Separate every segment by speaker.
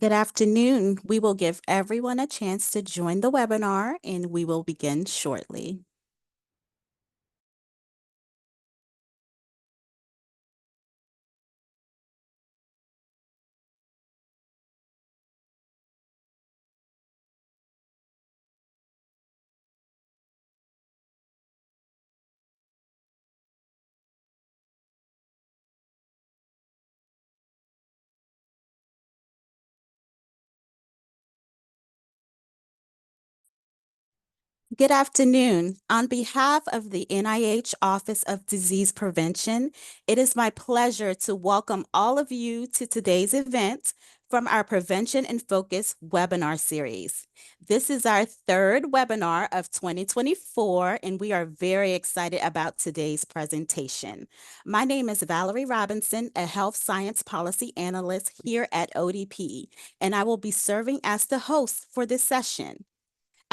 Speaker 1: Good afternoon. We will give everyone a chance to join the webinar and we will begin shortly. Good afternoon. On behalf of the NIH Office of Disease Prevention, it is my pleasure to welcome all of you to today's event from our Prevention in Focus webinar series. This is our third webinar of 2024, and we are very excited about today's presentation. My name is Valerie Robinson, a health science policy analyst here at ODP, and I will be serving as the host for this session.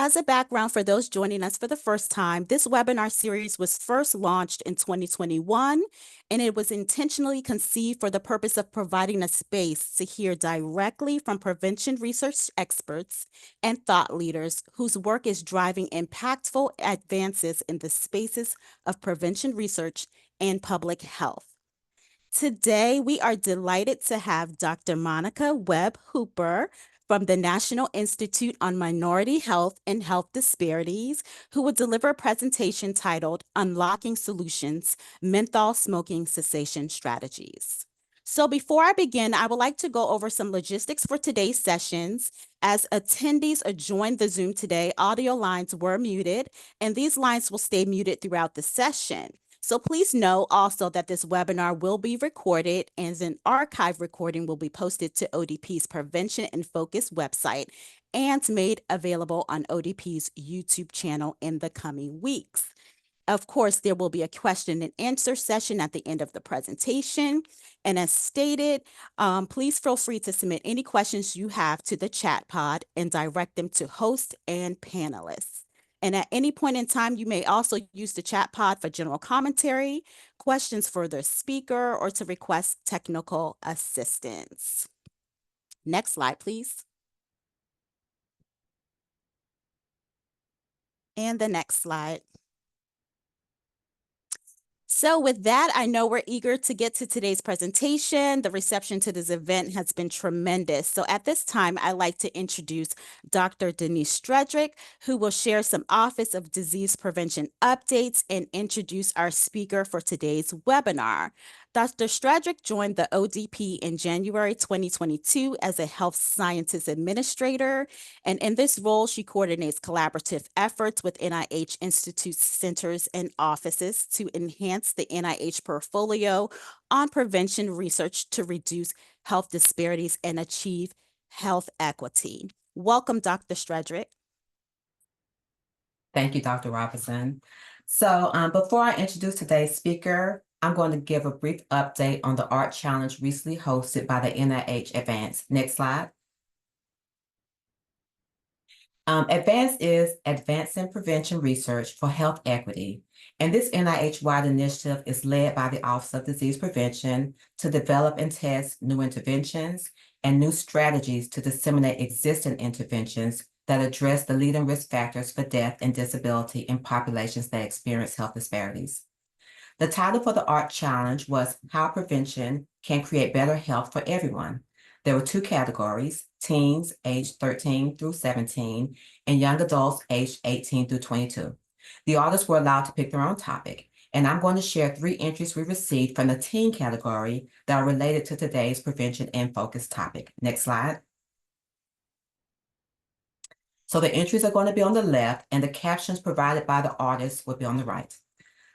Speaker 1: As a background for those joining us for the first time, this webinar series was first launched in 2021, and it was intentionally conceived for the purpose of providing a space to hear directly from prevention research experts and thought leaders whose work is driving impactful advances in the spaces of prevention research and public health. Today, we are delighted to have Dr. Monica Webb Hooper from the National Institute on Minority Health and Health Disparities, who will deliver a presentation titled Unlocking Solutions, Menthol Smoking Cessation Strategies. So before I begin, I would like to go over some logistics for today's sessions. As attendees joined the Zoom today, audio lines were muted, and these lines will stay muted throughout the session. So please know also that this webinar will be recorded, and an archive recording will be posted to ODP's Prevention and Focus website and made available on ODP's YouTube channel in the coming weeks. Of course, there will be a question and answer session at the end of the presentation. And as stated, please feel free to submit any questions you have to the chat pod and direct them to host and panelists. And at any point in time, you may also use the chat pod for general commentary, questions for the speaker, or to request technical assistance. Next slide, please. And the next slide. So with that, I know we're eager to get to today's presentation. The reception to this event has been tremendous. So at this time, I'd like to introduce Dr. Denise Stredrick, who will share some Office of Disease Prevention updates and introduce our speaker for today's webinar. Dr. Stredrick joined the ODP in January 2022 as a health sciences administrator, and in this role, she coordinates collaborative efforts with NIH institutes, centers, and offices to enhance the NIH portfolio on prevention research to reduce health disparities and achieve health equity. Welcome, Dr. Stredrick.
Speaker 2: Thank you, Dr. Robinson. So before I introduce today's speaker, I'm going to give a brief update on the ART Challenge recently hosted by the NIH Advance. Next slide. Advance is Advancing Prevention Research for Health Equity. And this NIH-wide initiative is led by the Office of Disease Prevention to develop and test new interventions and new strategies to disseminate existing interventions that address the leading risk factors for death and disability in populations that experience health disparities. The title for the ART Challenge was How Prevention Can Create Better Health for Everyone. There were two categories: teens aged 13 through 17 and young adults aged 18 through 22. The authors were allowed to pick their own topic, and I'm going to share 3 entries we received from the teen category that are related to today's Prevention and Focus topic. Next slide. So the entries are going to be on the left, and the captions provided by the artists will be on the right.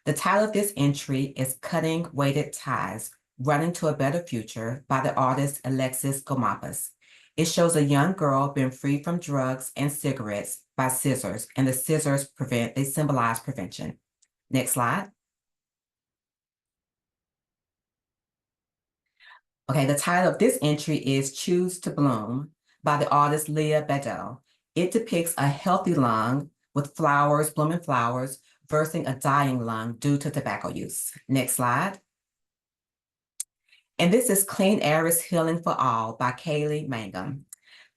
Speaker 2: The title of this entry is Cutting Weighted Ties, Running to a Better Future by the artist Alexis Gomapas. It shows a young girl being freed from drugs and cigarettes by scissors, and the scissors they symbolize prevention. Next slide. Okay, the title of this entry is Choose to Bloom by the artist Leah Bedell. It depicts a healthy lung with flowers, blooming flowers, versus a dying lung due to tobacco use. Next slide. And this is Clean Air is Healing for All by Kaylee Mangum.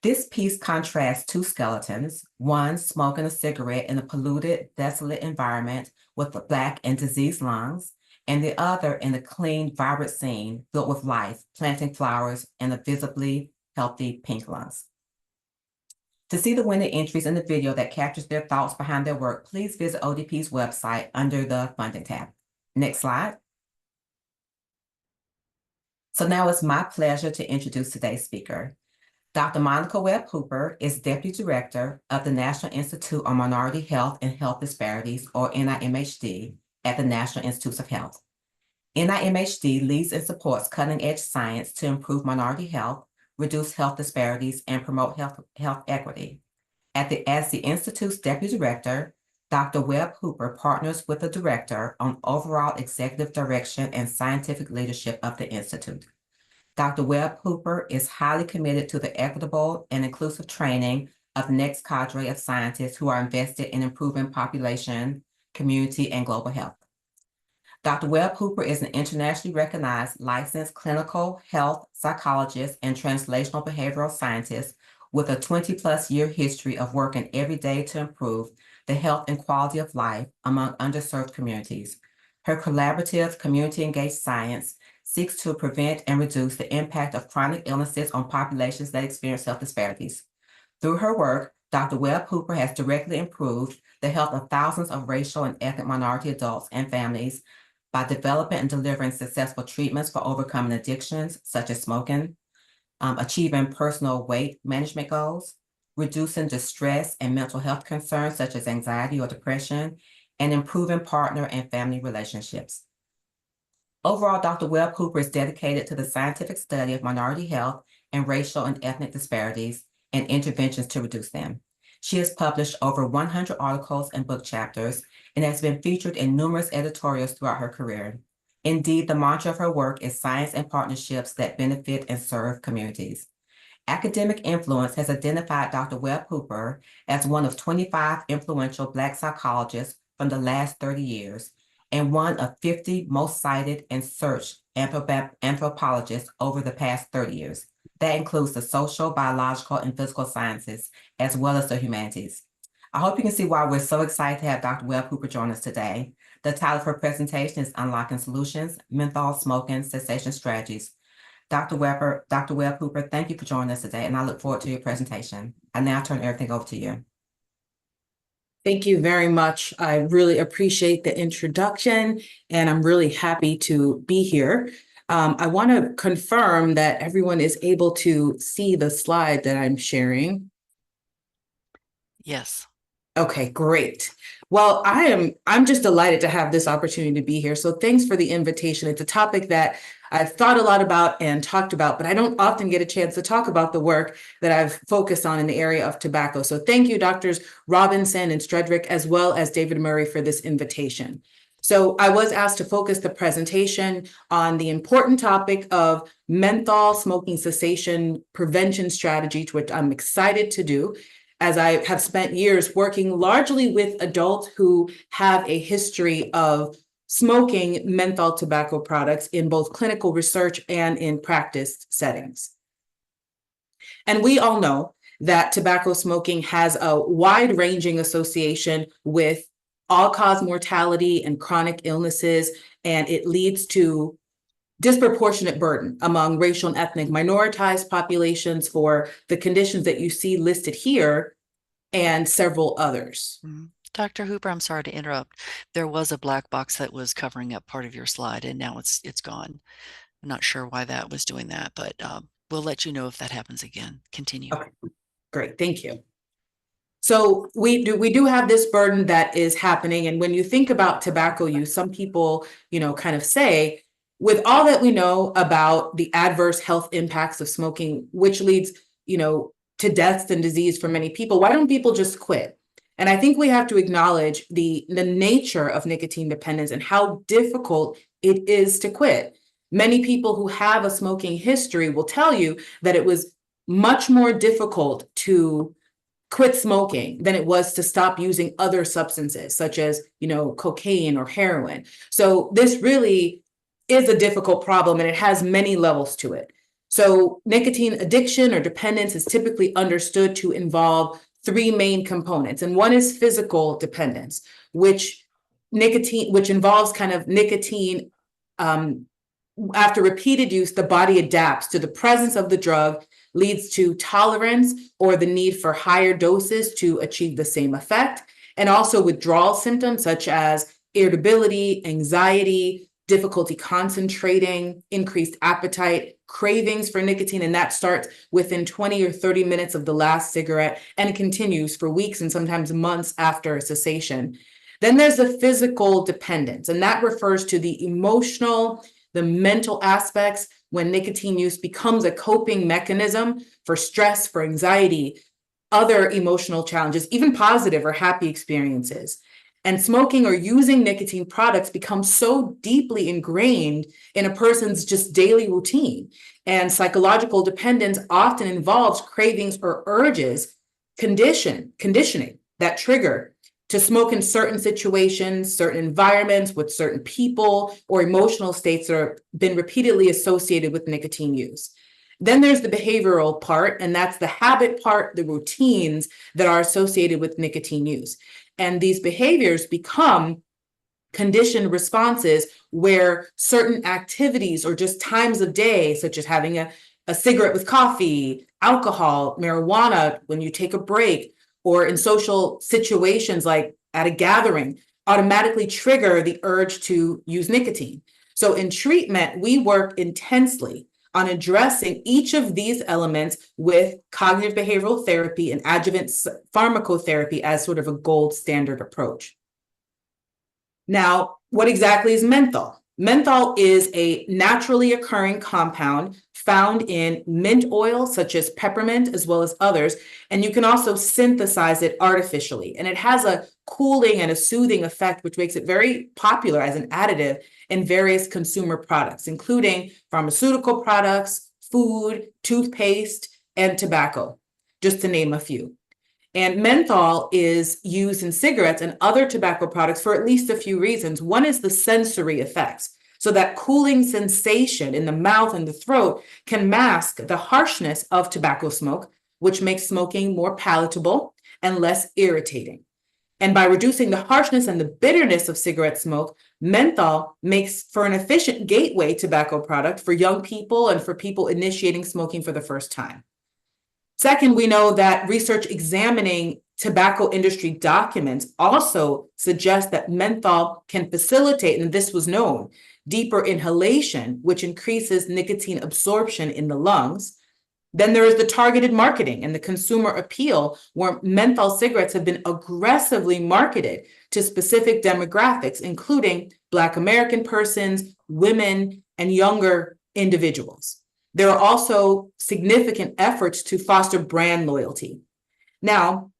Speaker 2: This piece contrasts two skeletons, one smoking a cigarette in a polluted, desolate environment with black and diseased lungs, and the other in a clean, vibrant scene filled with life, planting flowers and a visibly healthy pink lungs. To see the winning entries in the video that captures their thoughts behind their work, please visit ODP's website under the Funding tab. Next slide. So now it's my pleasure to introduce today's speaker. Dr. Monica Webb Hooper is Deputy Director of the National Institute on Minority Health and Health Disparities, or NIMHD, at the National Institutes of Health. NIMHD leads and supports cutting-edge science to improve minority health, reduce health disparities, and promote health equity. As the Institute's Deputy Director, Dr. Webb Hooper partners with the Director on overall executive direction and scientific leadership of the Institute. Dr. Webb Hooper is highly committed to the equitable and inclusive training of the next cadre of scientists who are invested in improving population, community, and global health. Dr. Webb Hooper is an internationally recognized licensed clinical health psychologist and translational behavioral scientist with a 20-plus year history of working every day to improve the health and quality of life among underserved communities. Her collaborative, community-engaged science seeks to prevent and reduce the impact of chronic illnesses on populations that experience health disparities. Through her work, Dr. Webb Hooper has directly improved the health of thousands of racial and ethnic minority adults and families by developing and delivering successful treatments for overcoming addictions such as smoking, achieving personal weight management goals, reducing distress and mental health concerns such as anxiety or depression, and improving partner and family relationships. Overall, Dr. Webb Hooper is dedicated to the scientific study of minority health and racial and ethnic disparities and interventions to reduce them. She has published over 100 articles and book chapters and has been featured in numerous editorials throughout her career. Indeed, the mantra of her work is science and partnerships that benefit and serve communities. Academic influence has identified Dr. Webb Hooper as one of 25 influential Black psychologists from the last 30 years and one of 50 most cited and searched anthropologists over the past 30 years. That includes the social, biological, and physical sciences, as well as the humanities. I hope you can see why we're so excited to have Dr. Webb Hooper join us today. The title of her presentation is Unlocking Solutions, Menthol Smoking Cessation Strategies. Dr. Webb Hooper, thank you for joining us today, and I look forward to your presentation. I now turn everything over to you.
Speaker 3: Thank you very much. I really appreciate the introduction, and I'm really happy to be here. I want to confirm that everyone is able to see the slide that I'm sharing.
Speaker 4: Yes.
Speaker 3: Okay, great. Well, I'm just delighted to have this opportunity to be here. So thanks for the invitation. It's a topic that I've thought a lot about and talked about, but I don't often get a chance to talk about the work that I've focused on in the area of tobacco. So thank you, Doctors Robinson and Stredrick, as well as David Murray, for this invitation. So I was asked to focus the presentation on the important topic of menthol smoking cessation prevention strategies, which I'm excited to do, as I have spent years working largely with adults who have a history of smoking menthol tobacco products in both clinical research and in practice settings. And we all know that tobacco smoking has a wide-ranging association with all-cause mortality and chronic illnesses, and it leads to disproportionate burden among racial and ethnic minoritized populations for the conditions that you see listed here and several others.
Speaker 4: Dr. Hooper, I'm sorry to interrupt. There was a black box that was covering up part of your slide, and now it's gone. I'm not sure why that was doing that, but we'll let you know if that happens again. Continue.
Speaker 3: Okay, great, thank you. So we do have this burden that is happening, and when you think about tobacco use, some people, kind of say, with all that we know about the adverse health impacts of smoking, which leads, to deaths and disease for many people, why don't people just quit? And I think we have to acknowledge the nature of nicotine dependence and how difficult it is to quit. Many people who have a smoking history will tell you that it was much more difficult to quit smoking than it was to stop using other substances such as, cocaine or heroin. So this really is a difficult problem, and it has many levels to it. So nicotine addiction or dependence is typically understood to involve three main components. And one is physical dependence, which involves kind of nicotine. After repeated use, the body adapts to the presence of the drug, leads to tolerance or the need for higher doses to achieve the same effect, and also withdrawal symptoms such as irritability, anxiety, difficulty concentrating, increased appetite, cravings for nicotine, and that starts within 20 or 30 minutes of the last cigarette and continues for weeks and sometimes months after cessation. Then there's the physical dependence, and that refers to the emotional, the mental aspects when nicotine use becomes a coping mechanism for stress, for anxiety, other emotional challenges, even positive or happy experiences. And smoking or using nicotine products becomes so deeply ingrained in a person's just daily routine. And psychological dependence often involves cravings or urges, conditioning that trigger to smoke in certain situations, certain environments, with certain people, or emotional states that have been repeatedly associated with nicotine use. Then there's the behavioral part, and that's the habit part, the routines that are associated with nicotine use. And these behaviors become conditioned responses where certain activities or just times of day, such as having a cigarette with coffee, alcohol, marijuana, when you take a break, or in social situations like at a gathering, automatically trigger the urge to use nicotine. So in treatment, we work intensely on addressing each of these elements with cognitive behavioral therapy and adjuvant pharmacotherapy as sort of a gold standard approach. Now, what exactly is menthol? Menthol is a naturally occurring compound found in mint oil, such as peppermint, as well as others, and you can also synthesize it artificially. And it has a cooling and a soothing effect, which makes it very popular as an additive in various consumer products, including pharmaceutical products, food, toothpaste, and tobacco, just to name a few. And menthol is used in cigarettes and other tobacco products for at least a few reasons. One is the sensory effects. So that cooling sensation in the mouth and the throat can mask the harshness of tobacco smoke, which makes smoking more palatable and less irritating. And by reducing the harshness and the bitterness of cigarette smoke, menthol makes for an efficient gateway tobacco product for young people and for people initiating smoking for the first time. Second, we know that research examining tobacco industry documents also suggests that menthol can facilitate, and this was known, deeper inhalation, which increases nicotine absorption in the lungs. Then there is the targeted marketing and the consumer appeal, where menthol cigarettes have been aggressively marketed to specific demographics, including Black American persons, women, and younger individuals. There are also significant efforts to foster brand loyalty. Now,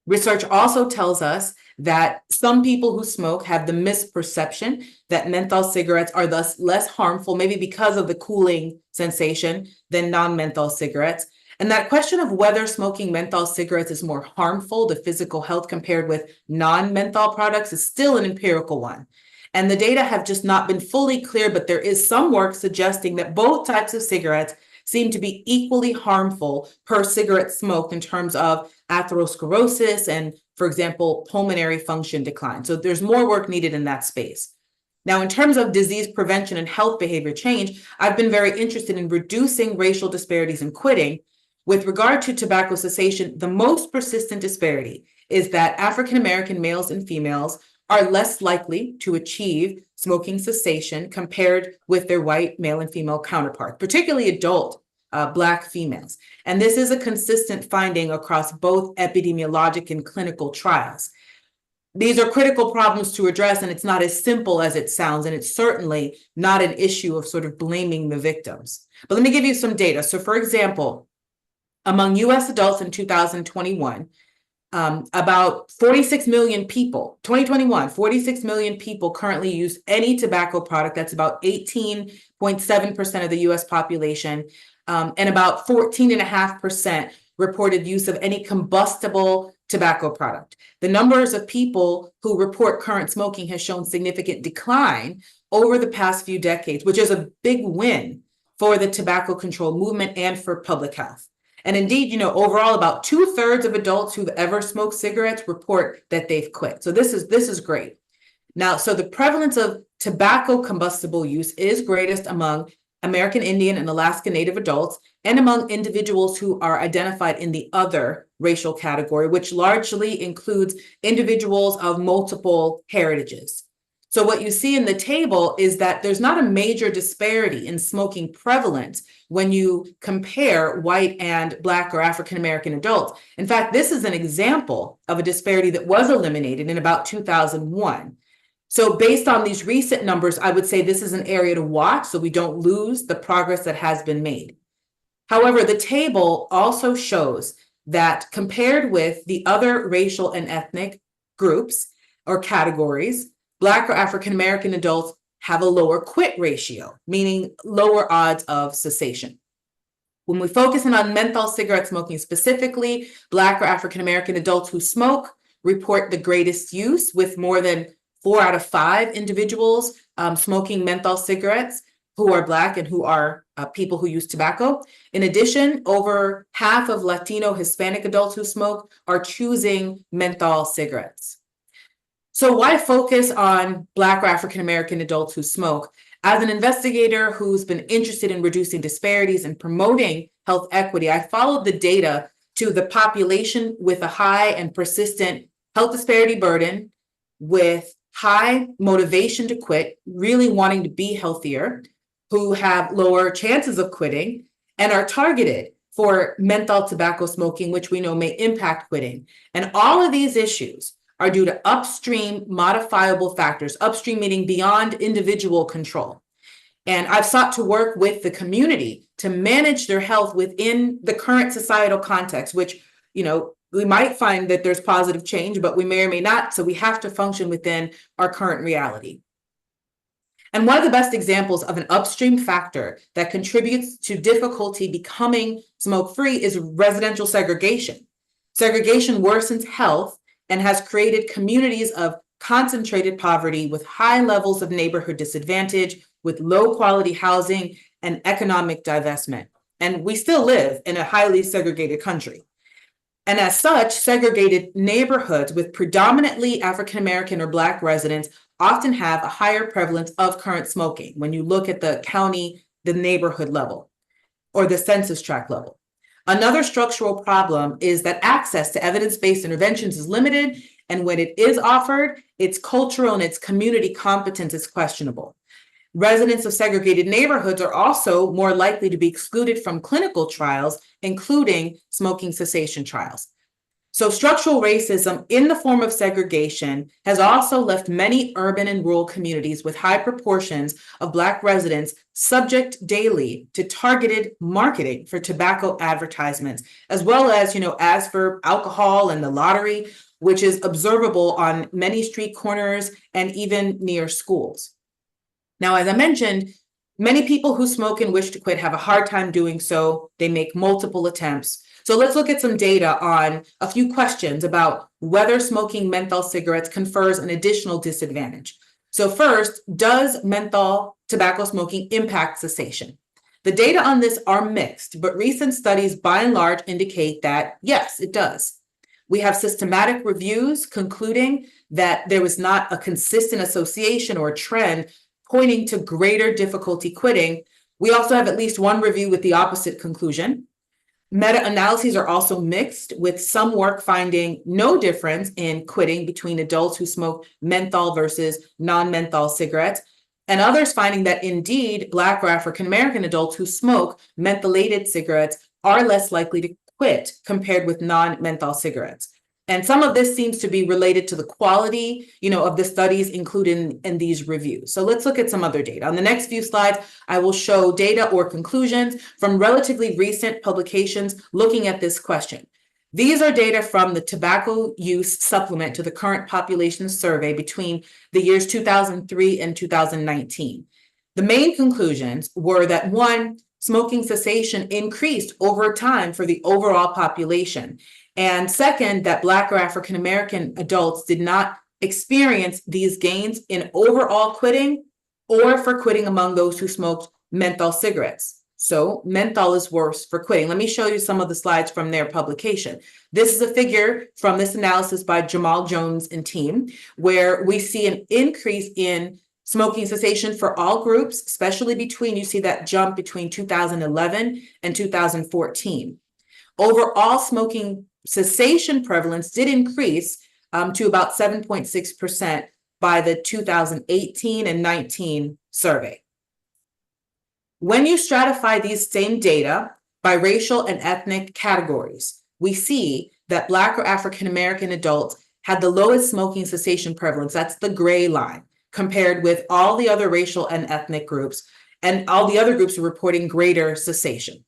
Speaker 3: research also tells us that some people who smoke have the misperception that menthol cigarettes are thus less harmful, maybe because of the cooling sensation, than non-menthol cigarettes. And that question of whether smoking menthol cigarettes is more harmful to physical health compared with non-menthol products is still an empirical one. And the data have just not been fully clear, but there is some work suggesting that both types of cigarettes seem to be equally harmful per cigarette smoked in terms of atherosclerosis and, for example, pulmonary function decline. So there's more work needed in that space. Now, in terms of disease prevention and health behavior change, I've been very interested in reducing racial disparities in quitting. With regard to tobacco cessation, the most persistent disparity is that African American males and females are less likely to achieve smoking cessation compared with their white male and female counterparts, particularly adult Black females. And this is a consistent finding across both epidemiologic and clinical trials. These are critical problems to address, and it's not as simple as it sounds, and it's certainly not an issue of sort of blaming the victims. But let me give you some data. So, for example, among US adults in 2021, about 46 million people, 2021, 46 million people currently use any tobacco product. That's about 18.7% of the US population. And about 14.5% reported use of any combustible tobacco product. The numbers of people who report current smoking has shown significant decline over the past few decades, which is a big win for the tobacco control movement and for public health. And indeed, overall, about 2/3 of adults who've ever smoked cigarettes report that they've quit. So this is great. Now, so the prevalence of tobacco combustible use is greatest among American Indian and Alaska Native adults and among individuals who are identified in the other racial category, which largely includes individuals of multiple heritages. So what you see in the table is that there's not a major disparity in smoking prevalence when you compare white and Black or African American adults. In fact, this is an example of a disparity that was eliminated in about 2001. So based on these recent numbers, I would say this is an area to watch so we don't lose the progress that has been made. However, the table also shows that compared with the other racial and ethnic groups or categories, Black or African American adults have a lower quit ratio, meaning lower odds of cessation. When we focus in on menthol cigarette smoking specifically, Black or African American adults who smoke report the greatest use, with more than 4 out of 5 individuals smoking menthol cigarettes who are Black and who are people who use tobacco. In addition, over half of Latino Hispanic adults who smoke are choosing menthol cigarettes. So why focus on Black or African American adults who smoke? As an investigator who's been interested in reducing disparities and promoting health equity, I followed the data to the population with a high and persistent health disparity burden, with high motivation to quit, really wanting to be healthier, who have lower chances of quitting, and are targeted for menthol tobacco smoking, which we know may impact quitting. And all of these issues are due to upstream modifiable factors, upstream meaning beyond individual control. And I've sought to work with the community to manage their health within the current societal context, which, we might find that there's positive change, but we may or may not. So we have to function within our current reality. And one of the best examples of an upstream factor that contributes to difficulty becoming smoke-free is residential segregation. Segregation worsens health and has created communities of concentrated poverty with high levels of neighborhood disadvantage, with low quality housing and economic divestment. And we still live in a highly segregated country. And as such, segregated neighborhoods with predominantly African American or Black residents often have a higher prevalence of current smoking when you look at the county, the neighborhood level, or the census tract level. Another structural problem is that access to evidence-based interventions is limited, and when it is offered, its cultural and its community competence is questionable. Residents of segregated neighborhoods are also more likely to be excluded from clinical trials, including smoking cessation trials. So structural racism in the form of segregation has also left many urban and rural communities with high proportions of Black residents subject daily to targeted marketing for tobacco advertisements, as well as, as for alcohol and the lottery, which is observable on many street corners and even near schools. Now, as I mentioned, many people who smoke and wish to quit have a hard time doing so. They make multiple attempts. So let's look at some data on a few questions about whether smoking menthol cigarettes confers an additional disadvantage. So first, does menthol tobacco smoking impact cessation? The data on this are mixed, but recent studies by and large indicate that yes, it does. We have systematic reviews concluding that there was not a consistent association or trend pointing to greater difficulty quitting. We also have at least one review with the opposite conclusion. Meta-analyses are also mixed, with some work finding no difference in quitting between adults who smoke menthol versus non-menthol cigarettes, and others finding that indeed Black or African American adults who smoke mentholated cigarettes are less likely to quit compared with non-menthol cigarettes. And some of this seems to be related to the quality, of the studies included in these reviews. So let's look at some other data. On the next few slides, I will show data or conclusions from relatively recent publications looking at this question. These are data from the tobacco use supplement to the current population survey between the years 2003 and 2019. The main conclusions were that 1, smoking cessation increased over time for the overall population. And second, that Black or African American adults did not experience these gains in overall quitting or for quitting among those who smoked menthol cigarettes. So menthol is worse for quitting. Let me show you some of the slides from their publication. This is a figure from this analysis by Jamal Jones and team, where we see an increase in smoking cessation for all groups, especially between, you see that jump between 2011 and 2014. Overall smoking cessation prevalence did increase to about 7.6% by the 2018 and 19 survey. When you stratify these same data by racial and ethnic categories, we see that Black or African American adults had the lowest smoking cessation prevalence, that's the gray line, compared with all the other racial and ethnic groups, and all the other groups are reporting greater cessation.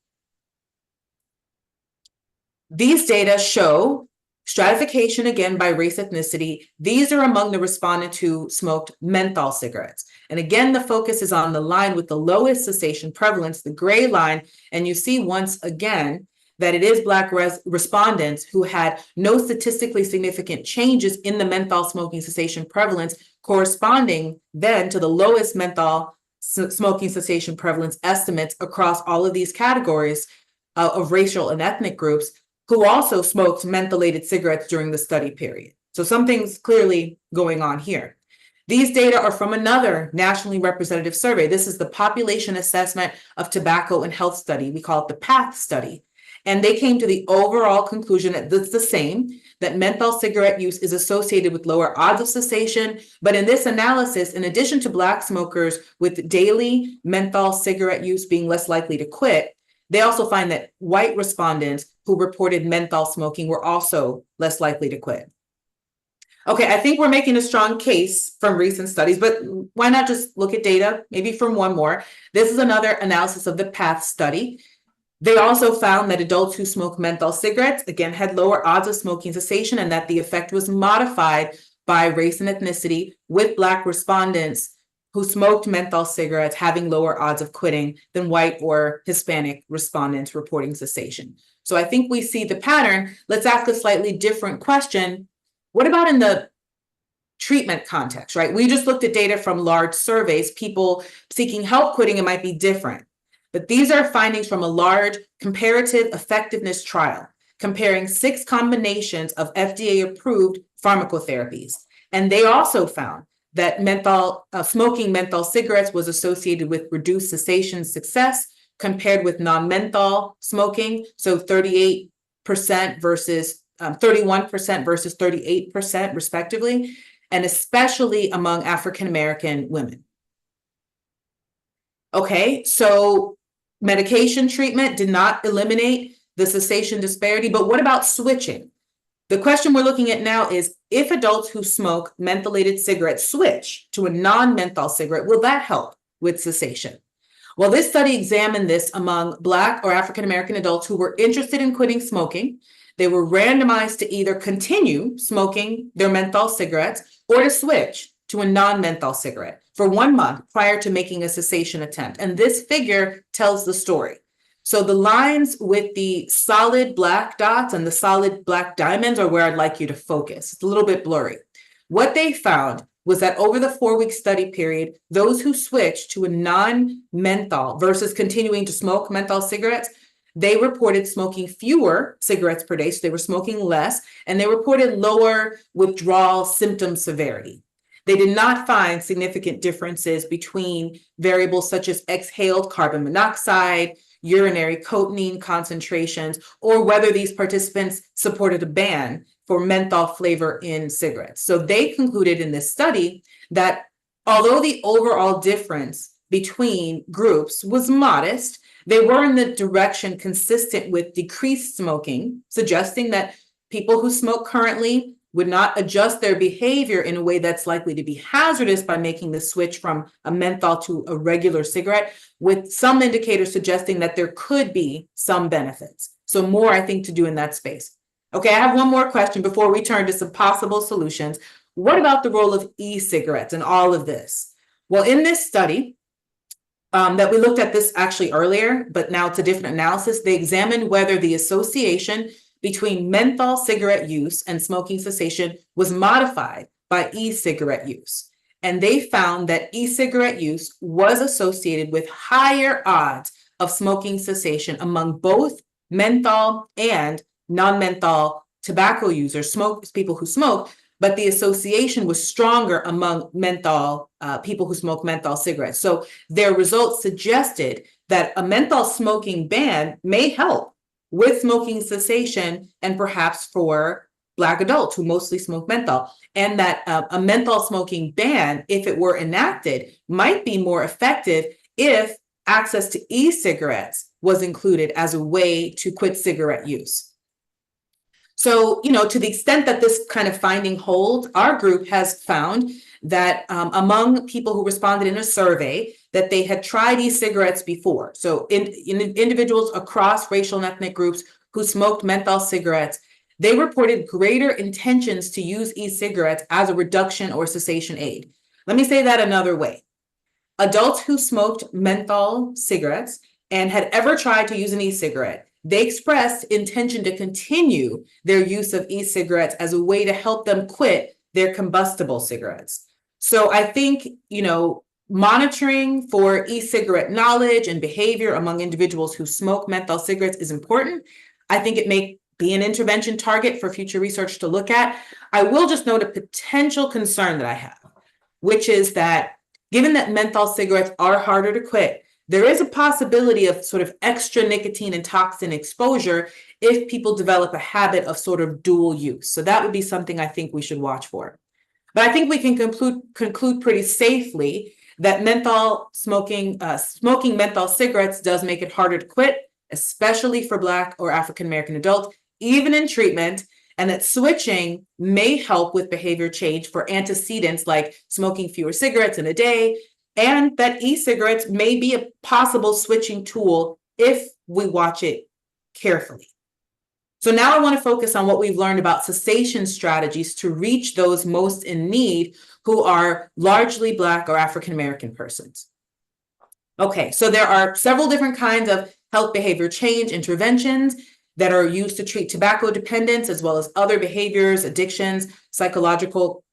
Speaker 3: These data show stratification again by race ethnicity. These are among the respondents who smoked menthol cigarettes. And again, the focus is on the line with the lowest cessation prevalence, the gray line. And you see once again that it is Black respondents who had no statistically significant changes in the menthol smoking cessation prevalence, corresponding then to the lowest menthol smoking cessation prevalence estimates across all of these categories of racial and ethnic groups, who also smoked mentholated cigarettes during the study period. So something's clearly going on here. These data are from another nationally representative survey. This is the Population Assessment of Tobacco and Health Study. We call it the PATH study. And they came to the overall conclusion that it's the same, that menthol cigarette use is associated with lower odds of cessation. But in this analysis, in addition to Black smokers with daily menthol cigarette use being less likely to quit, they also find that white respondents who reported menthol smoking were also less likely to quit. Okay, I think we're making a strong case from recent studies, but why not just look at data, maybe from one more? This is another analysis of the PATH study. They also found that adults who smoke menthol cigarettes, again, had lower odds of smoking cessation, and that the effect was modified by race and ethnicity, with Black respondents who smoked menthol cigarettes having lower odds of quitting than white or Hispanic respondents reporting cessation. So I think we see the pattern. Let's ask a slightly different question. What about in the treatment context, right? We just looked at data from large surveys, people seeking help quitting, it might be different. But these are findings from a large comparative effectiveness trial, comparing 6 combinations of FDA-approved pharmacotherapies. And they also found that smoking menthol cigarettes was associated with reduced cessation success compared with non-menthol smoking. So 38% versus 31% versus 38% respectively, and especially among African-American women. Okay, so medication treatment did not eliminate the cessation disparity, but what about switching? The question we're looking at now is, if adults who smoke mentholated cigarettes switch to a non-menthol cigarette, will that help with cessation? Well, this study examined this among Black or African-American adults who were interested in quitting smoking. They were randomized to either continue smoking their menthol cigarettes or to switch to a non-menthol cigarette for 1 month prior to making a cessation attempt. And this figure tells the story. So the lines with the solid Black dots and the solid Black diamonds are where I'd like you to focus. It's a little bit blurry. What they found was that over the 4-week study period, those who switched to a non-menthol versus continuing to smoke menthol cigarettes, they reported smoking fewer cigarettes per day, so they were smoking less, and they reported lower withdrawal symptom severity. They did not find significant differences between variables such as exhaled carbon monoxide, urinary cotinine concentrations, or whether these participants supported a ban for menthol flavor in cigarettes. So they concluded in this study that although the overall difference between groups was modest, they were in the direction consistent with decreased smoking, suggesting that people who smoke currently would not adjust their behavior in a way that's likely to be hazardous by making the switch from a menthol to a regular cigarette, with some indicators suggesting that there could be some benefits. So more, I think, to do in that space. Okay, I have one more question before we turn to some possible solutions. What about the role of e-cigarettes in all of this? Well, in this study, that we looked at this actually earlier, but now it's a different analysis, they examined whether the association between menthol cigarette use and smoking cessation was modified by e-cigarette use. And they found that e-cigarette use was associated with higher odds of smoking cessation among both menthol and non-menthol tobacco users, people who smoke, but the association was stronger among menthol, people who smoke menthol cigarettes. So their results suggested that a menthol smoking ban may help with smoking cessation and perhaps for Black adults who mostly smoke menthol, and that a menthol smoking ban, if it were enacted, might be more effective if access to e-cigarettes was included as a way to quit cigarette use. So, to the extent that this kind of finding holds, our group has found that among people who responded in a survey, that they had tried e-cigarettes before. So in individuals across racial and ethnic groups who smoked menthol cigarettes, they reported greater intentions to use e-cigarettes as a reduction or cessation aid. Let me say that another way. Adults who smoked menthol cigarettes and had ever tried to use an e-cigarette, they expressed intention to continue their use of e-cigarettes as a way to help them quit their combustible cigarettes. So I think, monitoring for e-cigarette knowledge and behavior among individuals who smoke menthol cigarettes is important. I think it may be an intervention target for future research to look at. I will just note a potential concern that I have, which is that given that menthol cigarettes are harder to quit, there is a possibility of sort of extra nicotine and toxin exposure if people develop a habit of sort of dual use. So that would be something I think we should watch for. But I think we can conclude pretty safely that smoking menthol cigarettes does make it harder to quit, especially for Black or African American adults, even in treatment, and that switching may help with behavior change for antecedents like smoking fewer cigarettes in a day, and that e-cigarettes may be a possible switching tool if we watch it carefully. So now I want to focus on what we've learned about cessation strategies to reach those most in need who are largely Black or African American persons. Okay, so there are several different kinds of health behavior change interventions that are used to treat tobacco dependence, as well as other behaviors, addictions, psychological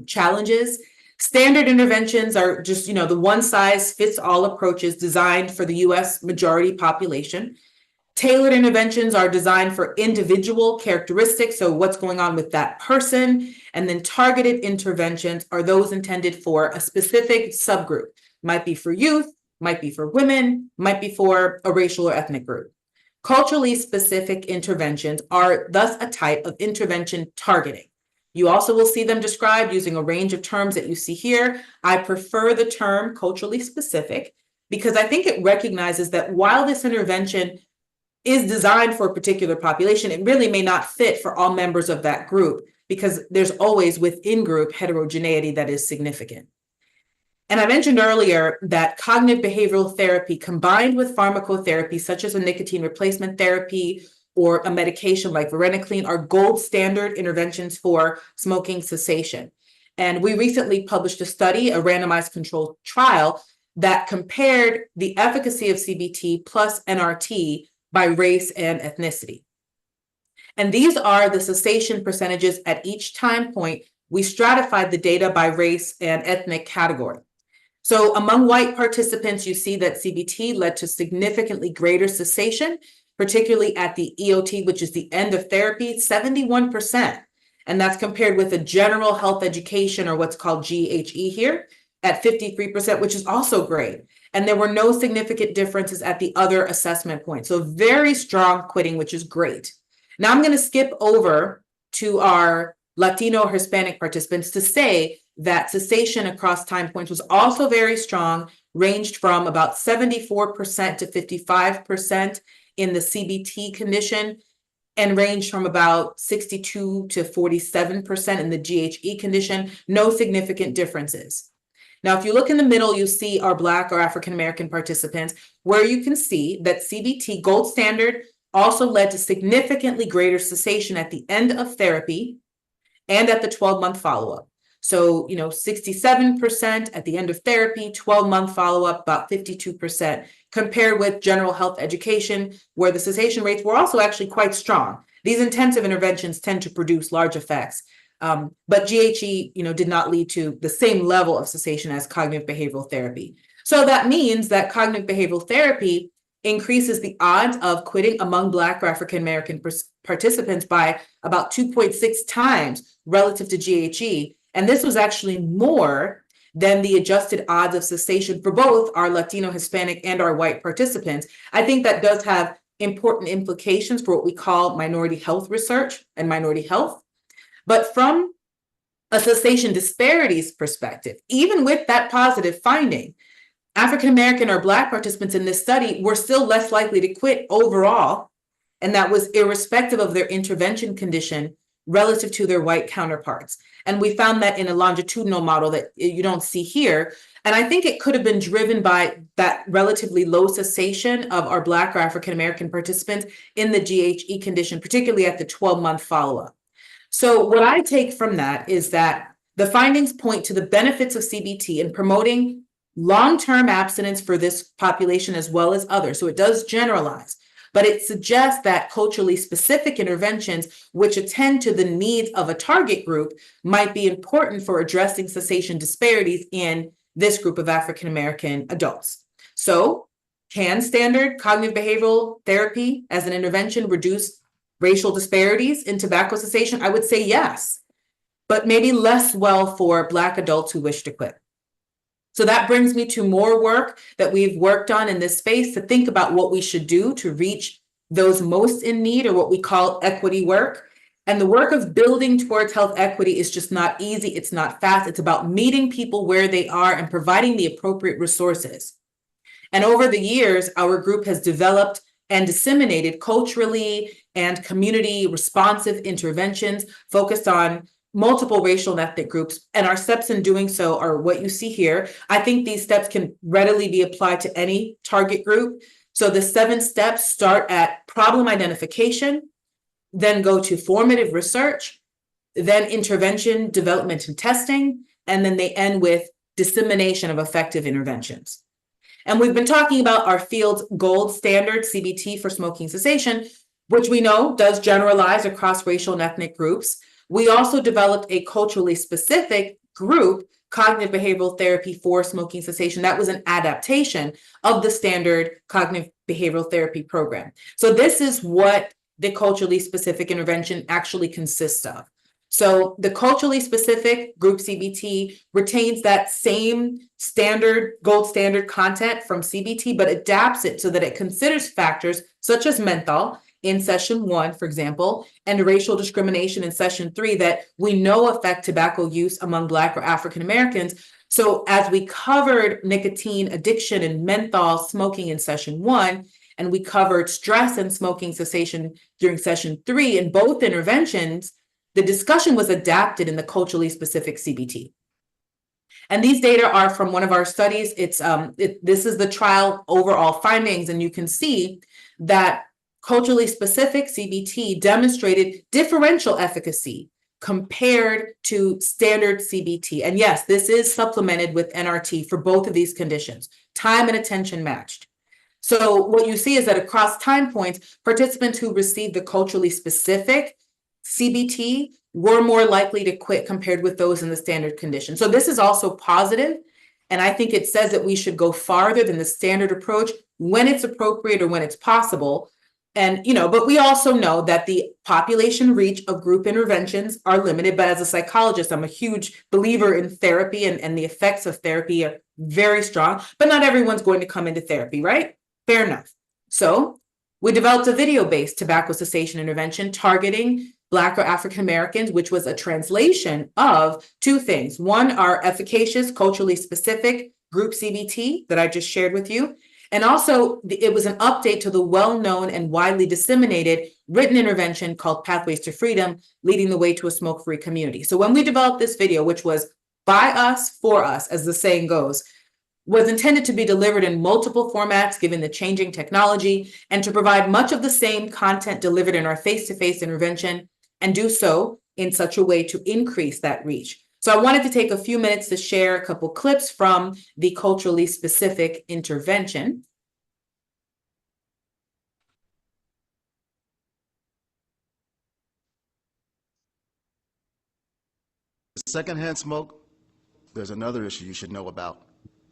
Speaker 3: challenges. Standard interventions are just, the one-size-fits-all approaches designed for the US majority population. Tailored interventions are designed for individual characteristics, so what's going on with that person. And then targeted interventions are those intended for a specific subgroup. Might be for youth, might be for women, might be for a racial or ethnic group. Culturally specific interventions are thus a type of intervention targeting. You also will see them described using a range of terms that you see here. I prefer the term culturally specific because I think it recognizes that while this intervention is designed for a particular population, it really may not fit for all members of that group because there's always within group heterogeneity that is significant. And I mentioned earlier that cognitive behavioral therapy combined with pharmacotherapy, such as a nicotine replacement therapy or a medication like varenicline, are gold standard interventions for smoking cessation. And we recently published a study, a randomized controlled trial, that compared the efficacy of CBT plus NRT by race and ethnicity. And these are the cessation percentages at each time point. We stratified the data by race and ethnic category. So among white participants, you see that CBT led to significantly greater cessation, particularly at the EOT, which is the end of therapy, 71%. And that's compared with a general health education, or what's called GHE here, at 53%, which is also great. And there were no significant differences at the other assessment points. So very strong quitting, which is great. Now I'm going to skip over to our Latino or Hispanic participants to say that cessation across time points was also very strong, ranged from about 74% to 55% in the CBT condition, and ranged from about 62 to 47% in the GHE condition. No significant differences. Now, if you look in the middle, you see our Black or African American participants, where you can see that CBT gold standard also led to significantly greater cessation at the end of therapy and at the 12-month follow-up. So, 67% at the end of therapy, 12-month follow-up, about 52%, compared with general health education, where the cessation rates were also actually quite strong. These intensive interventions tend to produce large effects. But GHE, did not lead to the same level of cessation as cognitive behavioral therapy. So that means that cognitive behavioral therapy increases the odds of quitting among Black or African American participants by about 2.6 times relative to GHE. And this was actually more than the adjusted odds of cessation for both our Latino, Hispanic, and our white participants. I think that does have important implications for what we call minority health research and minority health. But from a cessation disparities perspective, even with that positive finding, African American or Black participants in this study were still less likely to quit overall, and that was irrespective of their intervention condition relative to their white counterparts. And we found that in a longitudinal model that you don't see here. And I think it could have been driven by that relatively low cessation of our Black or African American participants in the GHE condition, particularly at the 12-month follow-up. So what I take from that is that the findings point to the benefits of CBT in promoting long-term abstinence for this population as well as others. So it does generalize, but it suggests that culturally specific interventions which attend to the needs of a target group might be important for addressing cessation disparities in this group of African American adults. So can standard cognitive behavioral therapy as an intervention reduce racial disparities in tobacco cessation? I would say yes, but maybe less well for Black adults who wish to quit. So that brings me to more work that we've worked on in this space to think about what we should do to reach those most in need, or what we call equity work. And the work of building towards health equity is just not easy. It's not fast. It's about meeting people where they are and providing the appropriate resources. And over the years, our group has developed and disseminated culturally and community responsive interventions focused on multiple racial and ethnic groups, and our steps in doing so are what you see here. I think these steps can readily be applied to any target group. So the 7 steps start at problem identification, then go to formative research, then intervention, development, and testing, and then they end with dissemination of effective interventions. And we've been talking about our field's gold standard CBT for smoking cessation, which we know does generalize across racial and ethnic groups. We also developed a culturally specific group, cognitive behavioral therapy for smoking cessation. That was an adaptation of the standard cognitive behavioral therapy program. So this is what the culturally specific intervention actually consists of. So the culturally specific group CBT retains that same standard, gold standard content from CBT, but adapts it so that it considers factors such as menthol in session 1, for example, and racial discrimination in session 3 that we know affect tobacco use among Black or African Americans. So as we covered nicotine addiction and menthol smoking in session 1, and we covered stress and smoking cessation during session 3, in both interventions, the discussion was adapted in the culturally specific CBT. And these data are from one of our studies. This is the trial overall findings, and you can see that culturally specific CBT demonstrated differential efficacy compared to standard CBT. And yes, this is supplemented with NRT for both of these conditions, time and attention matched. So what you see is that across time points, participants who received the culturally specific CBT were more likely to quit compared with those in the standard condition. So this is also positive, and I think it says that we should go farther than the standard approach when it's appropriate or when it's possible. And, but we also know that the population reach of group interventions are limited. But as a psychologist, I'm a huge believer in therapy, and the effects of therapy are very strong, but not everyone's going to come into therapy, right? Fair enough. So we developed a video-based tobacco cessation intervention targeting Black or African Americans, which was a translation of 2 things. One, our efficacious, culturally specific group CBT that I just shared with you. And also, it was an update to the well-known and widely disseminated written intervention called Pathways to Freedom, Leading the Way to a Smoke-Free Community. So when we developed this video, which was by us, for us, as the saying goes, was intended to be delivered in multiple formats given the changing technology, and to provide much of the same content delivered in our face-to-face intervention, and do so in such a way to increase that reach. So I wanted to take a few minutes to share a couple clips from the culturally specific intervention.
Speaker 5: Secondhand smoke, there's another issue you should know about: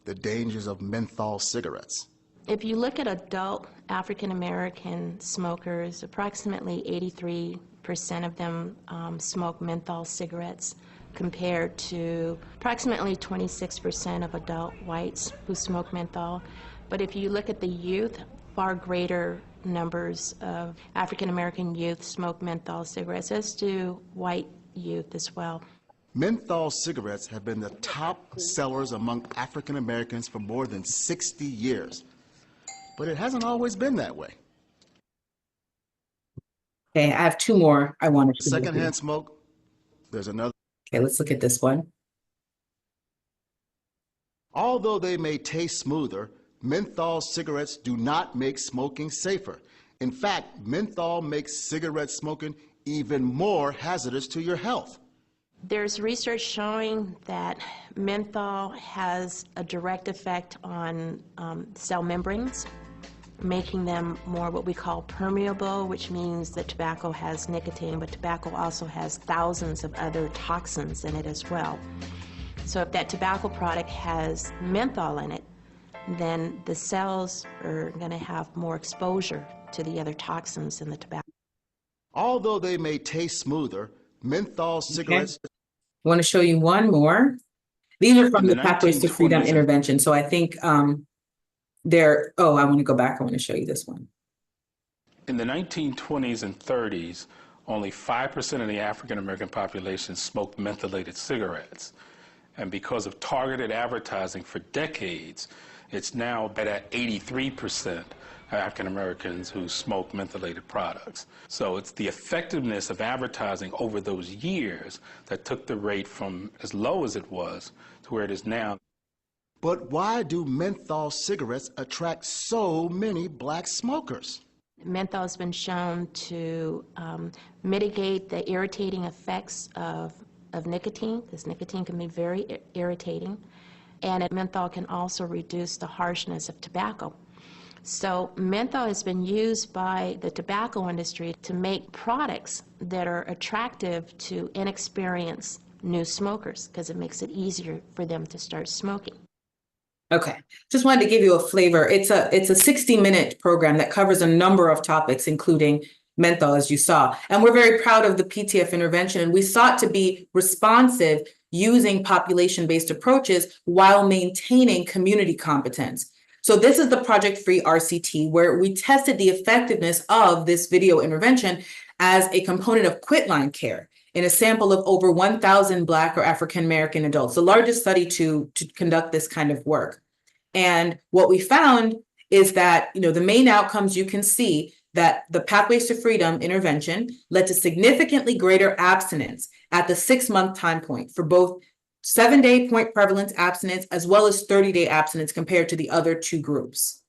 Speaker 5: the dangers of menthol cigarettes.
Speaker 6: If you look at adult African American smokers, approximately 83% of them smoke menthol cigarettes, compared to approximately 26% of adult whites who smoke menthol. But if you look at the youth, far greater numbers of African American youth smoke menthol cigarettes, as do white youth as well.
Speaker 5: Menthol cigarettes have been the top sellers among African Americans for more than 60 years. But it hasn't always been that way.
Speaker 2: Okay, I have two more I want to share with you.
Speaker 5: Secondhand smoke, there's another.
Speaker 2: Okay, let's look at this one.
Speaker 5: Although they may taste smoother, menthol cigarettes do not make smoking safer. In fact, menthol makes cigarette smoking even more hazardous to your health.
Speaker 6: There's research showing that menthol has a direct effect on cell membranes, making them more what we call permeable, which means that tobacco has nicotine, but tobacco also has thousands of other toxins in it as well. So if that tobacco product has menthol in it, then the cells are going to have more exposure to the other toxins in the tobacco.
Speaker 5: Although they may taste smoother, menthol cigarettes.
Speaker 2: I want to show you one more. These are from
Speaker 7: In
Speaker 2: the
Speaker 7: the
Speaker 2: Pathways to Freedom
Speaker 7: 1920s
Speaker 2: intervention. So I think I want to go back. I want to show you this one.
Speaker 7: In the 1920s and 30s, only 5% of the African American population smoked mentholated cigarettes. And because of targeted advertising for decades, it's now at 83% of African Americans who smoke mentholated products. So it's the effectiveness of advertising over those years that took the rate from as low as it was to where it is now.
Speaker 5: But why do menthol cigarettes attract so many black smokers?
Speaker 6: Menthol has been shown to mitigate the irritating effects of nicotine, because nicotine can be very irritating, and menthol can also reduce the harshness of tobacco. So menthol has been used by the tobacco industry to make products that are attractive to inexperienced new smokers, because it makes it easier for them to start smoking.
Speaker 2: Okay, just wanted to give you a flavor. It's a 60-minute program that covers a number of topics, including menthol, as you saw. And we're very proud of the PTF intervention, and we sought to be responsive using population-based approaches while maintaining community competence. So this is the project-free RCT, where we tested the effectiveness of this video intervention as a component of quitline care in a sample of over 1,000 Black or African American adults, the largest study to conduct this kind of work. And what we found is that, the main outcomes, you can see that the Pathways to Freedom intervention led to significantly greater abstinence at the 6-month time point for both 7-day point prevalence abstinence as well as 30-day abstinence compared to the other two groups.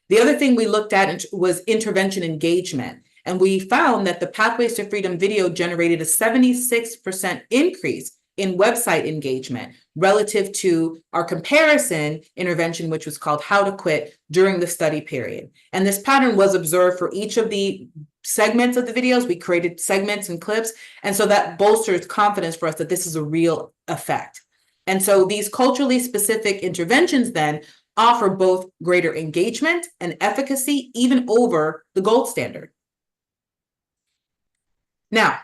Speaker 2: The other thing we looked at was intervention engagement. And we found that the Pathways to Freedom video generated a 76% increase in website engagement relative to our comparison intervention, which was called How to Quit, during the study period. And this pattern was observed for each of the segments of the videos. We created segments and clips. And so that bolsters confidence for us that this is a real effect. And so these culturally specific interventions then offer both greater engagement and efficacy, even over the gold standard. Now,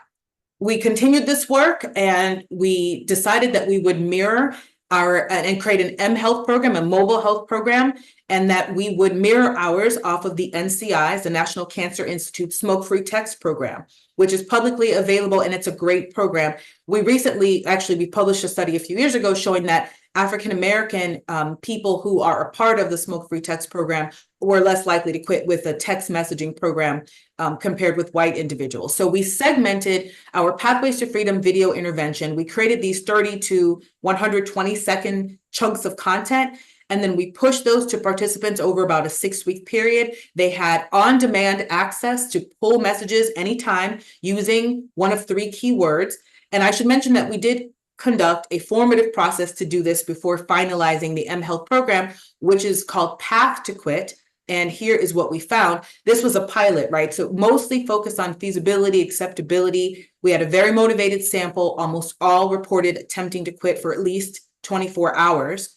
Speaker 2: we continued this work and we decided that we would mirror and create an mHealth program, a mobile health program, and that we would mirror ours off of the NCI's, the National Cancer Institute Smoke-Free Text Program, which is publicly available, and it's a great program. We published a study a few years ago showing that African American people who are a part of the Smoke-Free Text Program were less likely to quit with a text messaging program compared with white individuals. So we segmented our Pathways to Freedom video intervention. We created these 30 to 120-second chunks of content, and then we pushed those to participants over about a 6-week period. They had on-demand access to pull messages anytime using one of 3 keywords. And I should mention that we did conduct a formative process to do this before finalizing the mHealth program, which is called Path to Quit. And here is what we found. This was a pilot, right? So mostly focused on feasibility, acceptability. We had a very motivated sample. Almost all reported attempting to quit for at least 24 hours.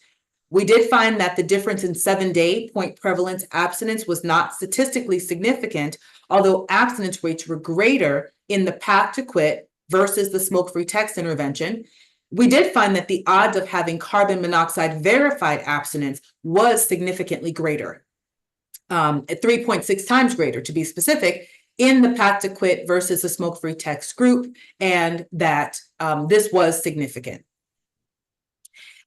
Speaker 3: We did find that the difference in 7-day point prevalence abstinence was not statistically significant, although abstinence rates were greater in the path to quit versus the smoke-free text intervention. We did find that the odds of having carbon monoxide verified abstinence was significantly greater, at 3.6 times greater to be specific, in the path to quit versus the smoke-free text group, and that this was significant.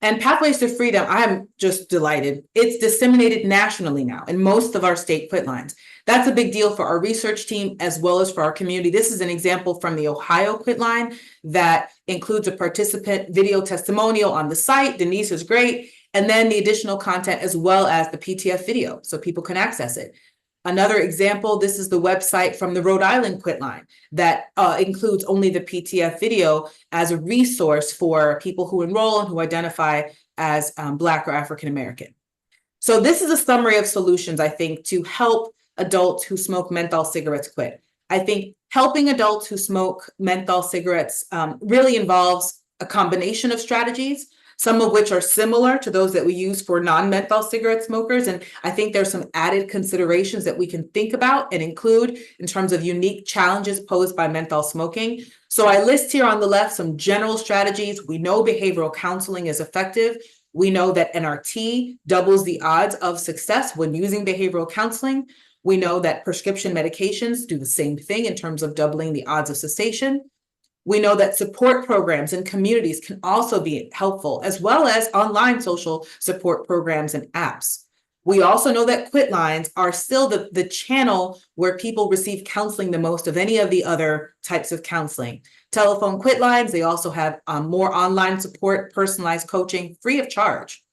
Speaker 3: And Pathways to Freedom, I'm just delighted. It's disseminated nationally now in most of our state quit lines. That's a big deal for our research team as well as for our community. This is an example from the Ohio quit line that includes a participant video testimonial on the site. Denise is great. And then the additional content as well as the PTF video so people can access it. Another example, this is the website from the Rhode Island quit line that includes only the PTF video as a resource for people who enroll and who identify as Black or African American. So this is a summary of solutions, I think, to help adults who smoke menthol cigarettes quit. I think helping adults who smoke menthol cigarettes really involves a combination of strategies, some of which are similar to those that we use for non-menthol cigarette smokers. And I think there's some added considerations that we can think about and include in terms of unique challenges posed by menthol smoking. So I list here on the left some general strategies. We know behavioral counseling is effective. We know that NRT doubles the odds of success when using behavioral counseling. We know that prescription medications do the same thing in terms of doubling the odds of cessation. We know that support programs and communities can also be helpful, as well as online social support programs and apps. We also know that quit lines are still the channel where people receive counseling the most of any of the other types of counseling. Telephone quit lines, they also have more online support, personalized coaching, free of charge.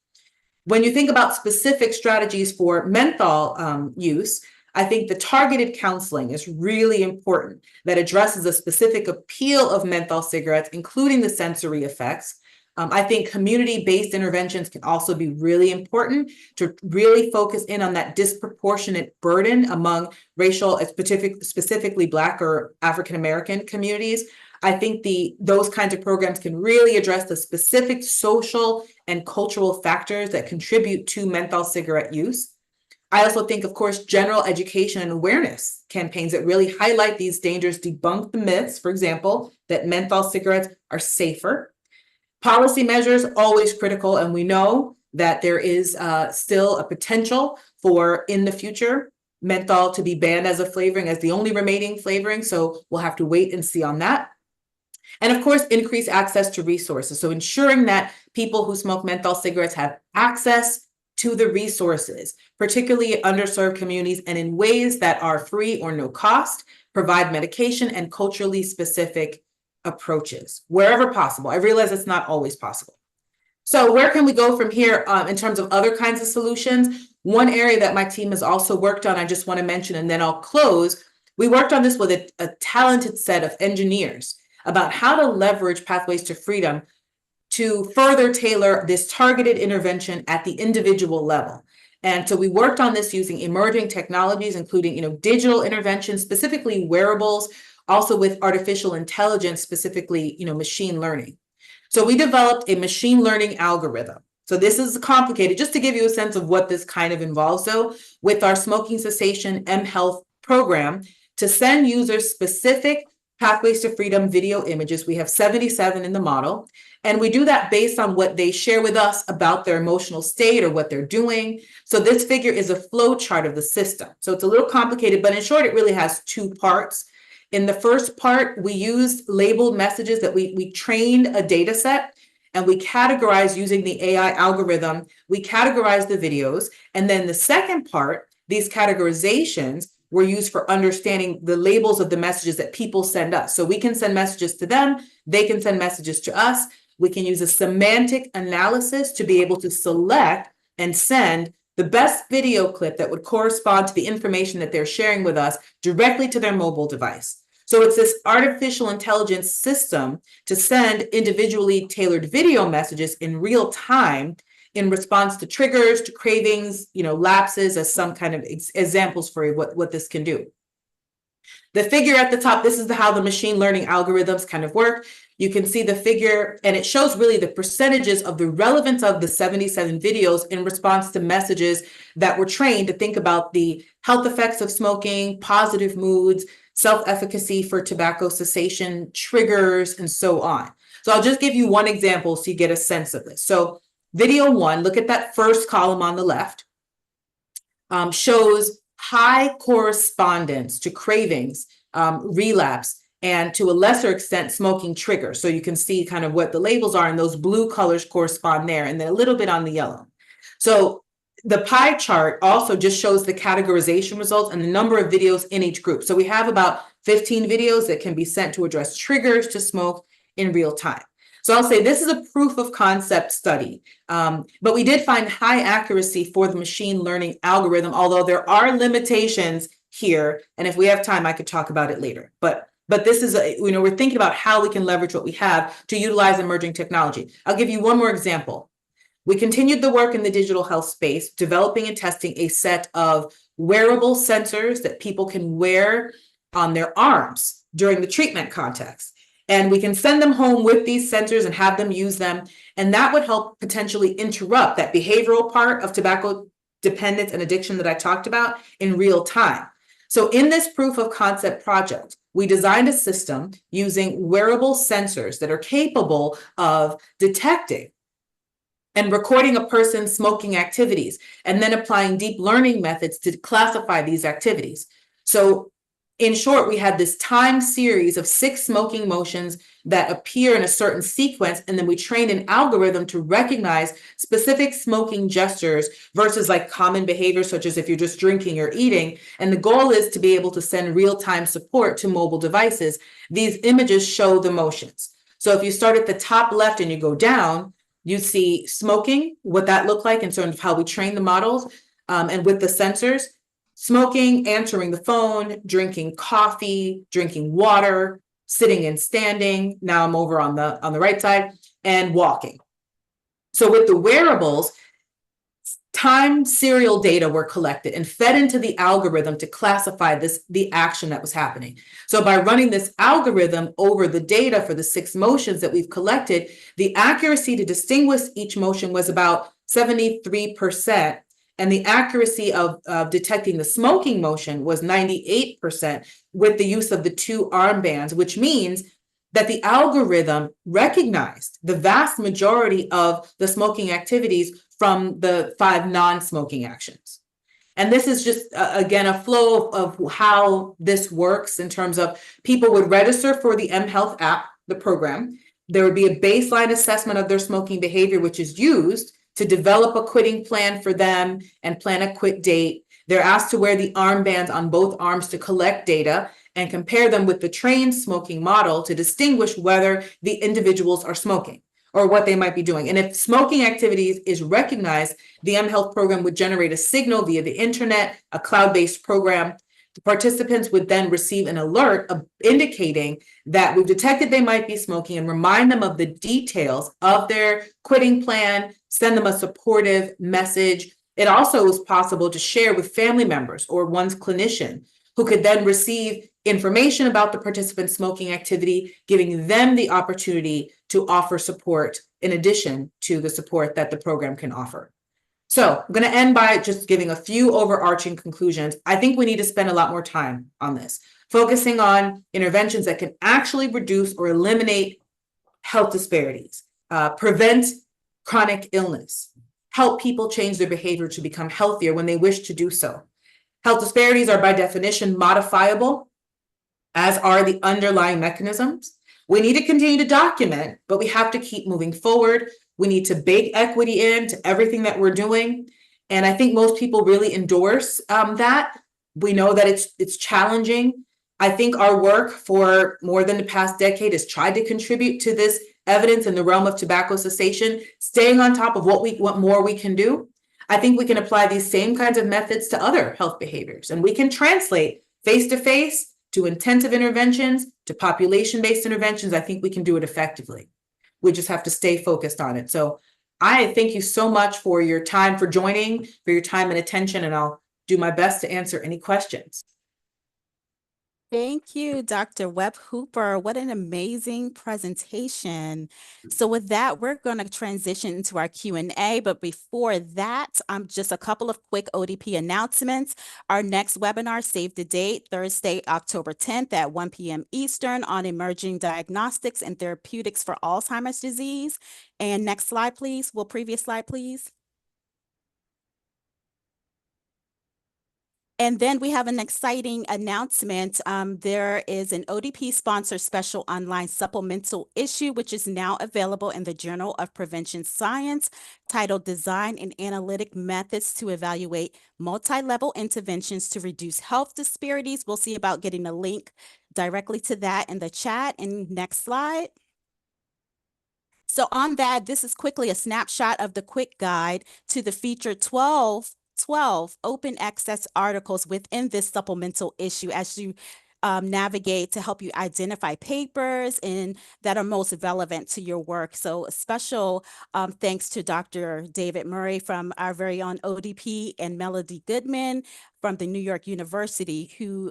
Speaker 3: When you think about specific strategies for menthol use, I think the targeted counseling is really important that addresses a specific appeal of menthol cigarettes, including the sensory effects. I think community-based interventions can also be really important to really focus in on that disproportionate burden among racial, specifically Black or African American communities. I think those kinds of programs can really address the specific social and cultural factors that contribute to menthol cigarette use. I also think, of course, general education and awareness campaigns that really highlight these dangers, debunk the myths, for example, that menthol cigarettes are safer. Policy measures, always critical, and we know that there is still a potential for, in the future, menthol to be banned as a flavoring, as the only remaining flavoring, so we'll have to wait and see on that. And of course, increase access to resources. So ensuring that people who smoke menthol cigarettes have access to the resources, particularly underserved communities, and in ways that are free or no cost, provide medication and culturally specific approaches wherever possible. I realize it's not always possible. So where can we go from here in terms of other kinds of solutions? One area that my team has also worked on, I just want to mention, and then I'll close. We worked on this with a talented set of engineers about how to leverage Pathways to Freedom to further tailor this targeted intervention at the individual level. And so we worked on this using emerging technologies, including digital interventions, specifically wearables, also with artificial intelligence, specifically machine learning. So we developed a machine learning algorithm. So this is complicated, just to give you a sense of what this kind of involves, though, with our smoking cessation mHealth program to send users specific Pathways to Freedom video images. We have 77 in the model. And we do that based on what they share with us about their emotional state or what they're doing. So this figure is a flow chart of the system. So it's a little complicated, but in short, it really has two parts. In the first part, we used labeled messages that we trained a data set and we categorized using the AI algorithm. We categorized the videos. And then the second part, these categorizations were used for understanding the labels of the messages that people send us. So we can send messages to them, they can send messages to us. We can use a semantic analysis to be able to select and send the best video clip that would correspond to the information that they're sharing with us directly to their mobile device. So it's this artificial intelligence system to send individually tailored video messages in real time in response to triggers, to cravings, lapses, as some kind of examples for what this can do. The figure at the top, this is how the machine learning algorithms kind of work. You can see the figure, and it shows really the percentages of the relevance of the 77 videos in response to messages that were trained to think about the health effects of smoking, positive moods, self-efficacy for tobacco cessation, triggers, and so on. So I'll just give you one example so you get a sense of this. So video 1, look at that first column on the left, shows high correspondence to cravings, relapse, and to a lesser extent, smoking triggers. So you can see kind of what the labels are, and those blue colors correspond there, and then a little bit on the yellow. So the pie chart also just shows the categorization results and the number of videos in each group. So we have about 15 videos that can be sent to address triggers to smoke in real time. So I'll say this is a proof of concept study, but we did find high accuracy for the machine learning algorithm, although there are limitations here. And if we have time, I could talk about it later. But this is, we're thinking about how we can leverage what we have to utilize emerging technology. I'll give you one more example. We continued the work in the digital health space, developing and testing a set of wearable sensors that people can wear on their arms during the treatment context. And we can send them home with these sensors and have them use them. And that would help potentially interrupt that behavioral part of tobacco dependence and addiction that I talked about in real time. So in this proof of concept project, we designed a system using wearable sensors that are capable of detecting and recording a person's smoking activities, and then applying deep learning methods to classify these activities. So in short, we had this time series of 6 smoking motions that appear in a certain sequence, and then we trained an algorithm to recognize specific smoking gestures versus like common behaviors, such as if you're just drinking or eating. And the goal is to be able to send real-time support to mobile devices. These images show the motions. So if you start at the top left and you go down, you see smoking, what that looked like in terms of how we train the models, and with the sensors. Smoking, answering the phone, drinking coffee, drinking water, sitting and standing. Now I'm over on the right side, and walking. So with the wearables, time serial data were collected and fed into the algorithm to classify the action that was happening. So by running this algorithm over the data for the 6 motions that we've collected, the accuracy to distinguish each motion was about 73%. And the accuracy of detecting the smoking motion was 98% with the use of the 2 armbands, which means that the algorithm recognized the vast majority of the smoking activities from the 5 non-smoking actions. And this is just, again, a flow of how this works in terms of people would register for the mHealth app, the program. There would be a baseline assessment of their smoking behavior, which is used to develop a quitting plan for them and plan a quit date. They're asked to wear the armbands on both arms to collect data and compare them with the trained smoking model to distinguish whether the individuals are smoking or what they might be doing. And if smoking activities is recognized, the mHealth program would generate a signal via the internet, a cloud-based program. The participants would then receive an alert indicating that we've detected they might be smoking and remind them of the details of their quitting plan, send them a supportive message. It also is possible to share with family members or one's clinician, who could then receive information about the participant's smoking activity, giving them the opportunity to offer support in addition to the support that the program can offer. So I'm going to end by just giving a few overarching conclusions. I think we need to spend a lot more time on this, focusing on interventions that can actually reduce or eliminate health disparities, prevent chronic illness, help people change their behavior to become healthier when they wish to do so. Health disparities are by definition modifiable, as are the underlying mechanisms. We need to continue to document, but we have to keep moving forward. We need to bake equity into everything that we're doing. And I think most people really endorse that. We know that it's challenging. I think our work for more than the past decade has tried to contribute to this evidence in the realm of tobacco cessation, staying on top of what more we can do. I think we can apply these same kinds of methods to other health behaviors, and we can translate face-to-face to intensive interventions, to population-based interventions. I think we can do it effectively. We just have to stay focused on it. So I thank you so much for your time, for joining, for your time and attention, and I'll do my best to answer any questions.
Speaker 1: Thank you, Dr. Webb Hooper. What an amazing presentation. So with that, we're going to transition into our Q&A. But before that, just a couple of quick ODP announcements. Our next webinar, save the date, Thursday, October 10th at 1 p.m. Eastern on emerging diagnostics and therapeutics for Alzheimer's disease. And next slide, please. Well, previous slide, please. And then we have an exciting announcement. There is an ODP-sponsored special online supplemental issue, which is now available in the Journal of Prevention Science, titled Design and Analytic Methods to Evaluate Multi-Level Interventions to Reduce Health Disparities. We'll see about getting a link directly to that in the chat. And next slide. So on that, this is quickly a snapshot of the quick guide to the featured 12 open access articles within this supplemental issue as you navigate to help you identify papers and that are most relevant to your work. So a special thanks to Dr. David Murray from our very own ODP and Melody Goodman from the New York University, who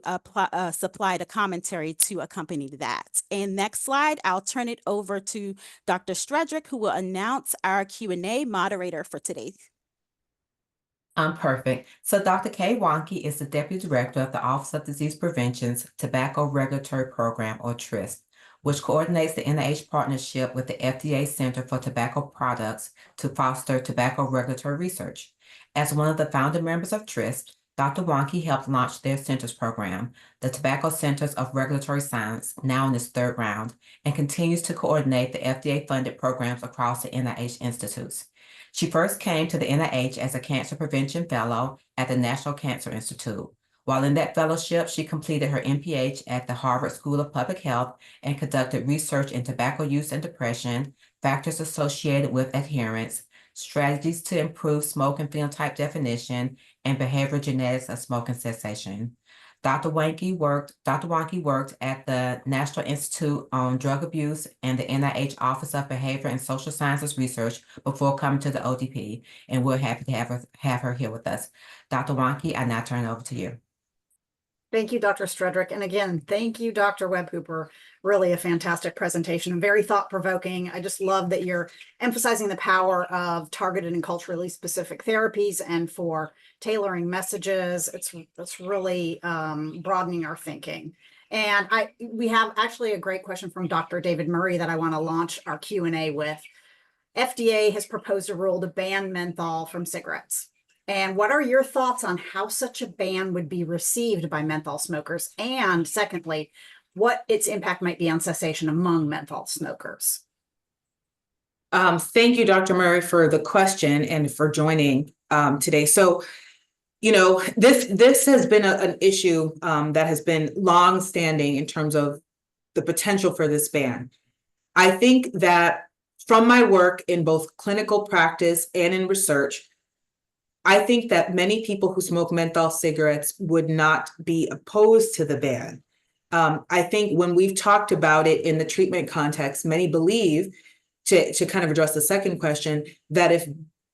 Speaker 1: supplied a commentary to accompany that. And next slide, I'll turn it over to Dr. Stredrick, who will announce our Q&A moderator for today.
Speaker 2: Perfect. So Dr. Kay Wonke is the Deputy Director of the Office of Disease Prevention's Tobacco Regulatory Program, or TRISP, which coordinates the NIH partnership with the FDA Center for Tobacco Products to foster tobacco regulatory research. As one of the founder members of TRISP, Dr. Wonke helped launch their centers program, the Tobacco Centers of Regulatory Science, now in its third round, and continues to coordinate the FDA-funded programs across the NIH institutes. She first came to the NIH as a cancer prevention fellow at the National Cancer Institute. While in that fellowship, she completed her MPH at the Harvard School of Public Health and conducted research in tobacco use and depression, factors associated with adherence, strategies to improve smoke and phenotype definition, and behavioral genetics of smoking cessation. Dr. Wonke worked at the National Institute on Drug Abuse and the NIH Office of Behavior and Social Sciences Research before coming to the ODP, and we're happy to have her here with us. Dr. Wonke, I now turn it over to you.
Speaker 8: Thank you, Dr. Stredrick. And again, thank you, Dr. Webb Hooper. Really a fantastic presentation, very thought-provoking. I just love that you're emphasizing the power of targeted and culturally specific therapies and for tailoring messages. It's really broadening our thinking. And we have actually a great question from Dr. David Murray that I want to launch our Q&A with. FDA has proposed a rule to ban menthol from cigarettes. And what are your thoughts on how such a ban would be received by menthol smokers? And secondly, what its impact might be on cessation among menthol smokers?
Speaker 3: Thank you, Dr. Murray, for the question and for joining today. So, you know, this has been an issue that has been long-standing in terms of the potential for this ban. I think that from my work in both clinical practice and in research, I think that many people who smoke menthol cigarettes would not be opposed to the ban. I think when we've talked about it in the treatment context, many believe, to kind of address the second question, that if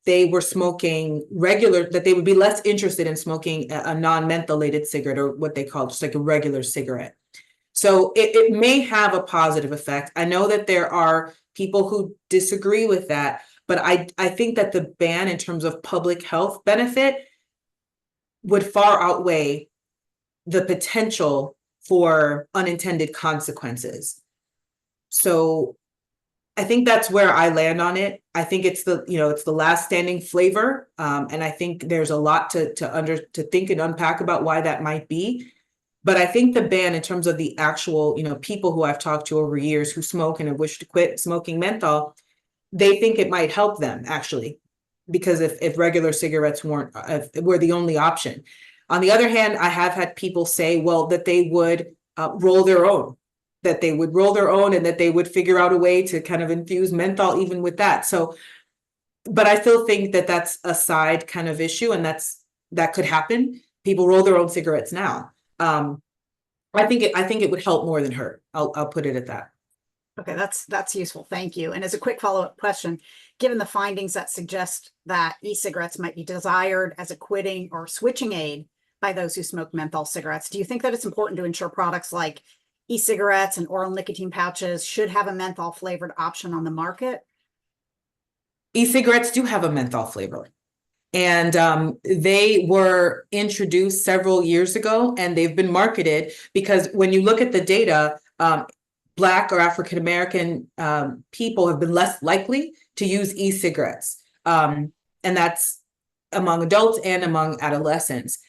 Speaker 3: they were smoking regular, that they would be less interested in smoking a non-mentholated cigarette, or what they call just like a regular cigarette. So it may have a positive effect. I know that there are people who disagree with that, but I think that the ban in terms of public health benefit would far outweigh the potential for unintended consequences. So I think that's where I land on it. I think it's it's the last standing flavor. And I think there's a lot to think and unpack about why that might be. But I think the ban in terms of the actual, people who I've talked to over years who smoke and have wished to quit smoking menthol, they think it might help them actually, because if regular cigarettes were the only option. On the other hand, I have had people say, well, that they would roll their own, and that they would figure out a way to kind of infuse menthol even with that. So, but I still think that that's a side kind of issue, and that could happen. People roll their own cigarettes now. I think it would help more than hurt. I'll put it at that.
Speaker 8: Okay, that's useful. Thank you. And as a quick follow-up question, given the findings that suggest that e-cigarettes might be desired as a quitting or switching aid by those who smoke menthol cigarettes. Do you think that it's important to ensure products like e-cigarettes and oral nicotine pouches should have a menthol flavored option on the market?
Speaker 3: E-cigarettes do have a menthol flavor. And they were introduced several years ago, and they've been marketed because when you look at the data, Black or African American people have been less likely to use e-cigarettes. And that's among adults and among adolescents.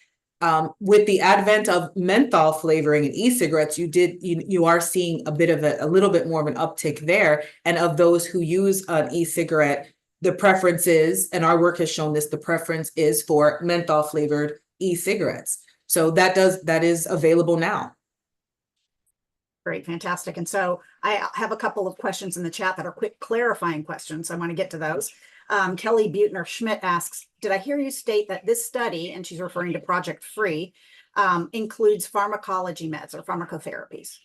Speaker 3: With the advent of menthol flavoring in e-cigarettes, you are seeing a little bit more of an uptick there. And of those who use an e-cigarette, the preference is, and our work has shown this, the preference is for menthol flavored e-cigarettes. So that is available now.
Speaker 8: Great, fantastic. And so I have a couple of questions in the chat that are quick clarifying questions. I want to get to those. Kelly Butner Schmidt asks, did I hear you state that this study, and she's referring to Project Free, includes pharmacology meds or pharmacotherapies?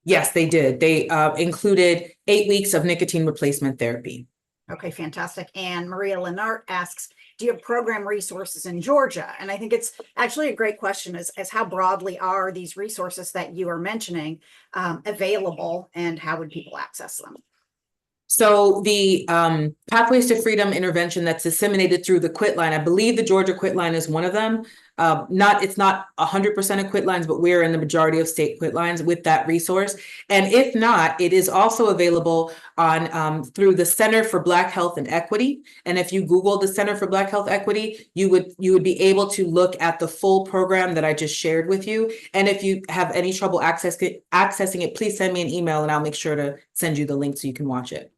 Speaker 3: Yes, they did. They included 8 weeks of nicotine replacement therapy.
Speaker 8: Okay, fantastic. And Maria Lenart asks, do you have program resources in Georgia? And I think it's actually a great question as how broadly are these resources that you are mentioning available, and how would people access them?
Speaker 3: So the Pathways to Freedom intervention that's disseminated through the quit line, I believe the Georgia quit line is one of them. It's not 100% of quit lines, but we're in the majority of state quit lines with that resource. And if not, it is also available on through the Center for Black Health and Equity. And if you Google the Center for Black Health Equity, you would be able to look at the full program that I just shared with you. And if you have any trouble accessing it, please send me an email and I'll make sure to send you the link so you can watch it.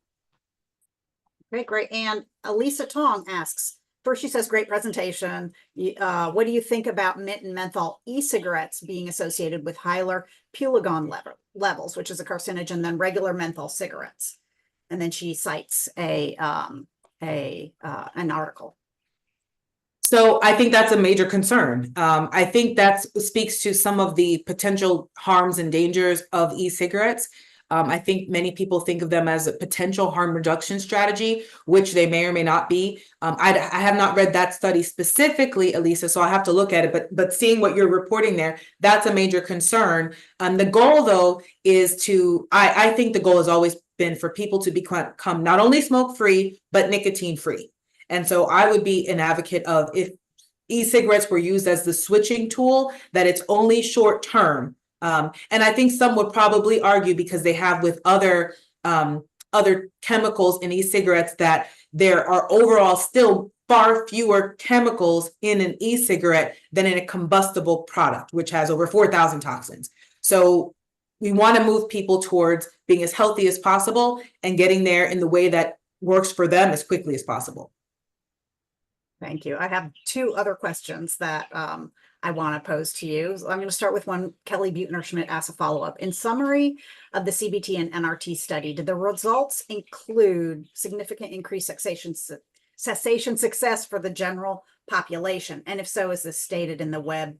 Speaker 8: Great. And Elisa Tong asks, first she says, great presentation. What do you think about mint and menthol e-cigarettes being associated with higher pulegon levels, which is a carcinogen, than regular menthol cigarettes? And then she cites an article.
Speaker 3: So I think that's a major concern. I think that speaks to some of the potential harms and dangers of e-cigarettes. I think many people think of them as a potential harm reduction strategy, which they may or may not be. I have not read that study specifically, Elisa, so I have to look at it. But seeing what you're reporting there, that's a major concern. The goal, though, is I think the goal has always been for people to become not only smoke-free, but nicotine-free. And so I would be an advocate of, if e-cigarettes were used as the switching tool, that it's only short-term. And I think some would probably argue, because they have with other chemicals in e-cigarettes, that there are overall still far fewer chemicals in an e-cigarette than in a combustible product, which has over 4,000 toxins. So we want to move people towards being as healthy as possible and getting there in the way that works for them as quickly as possible.
Speaker 8: Thank you. I have 2 other questions that I want to pose to you. So I'm going to start with one. Kelly Butner Schmidt asks a follow-up. In summary of the CBT and NRT study, did the results include significant increased cessation success for the general population? And if so, is this stated in the Webb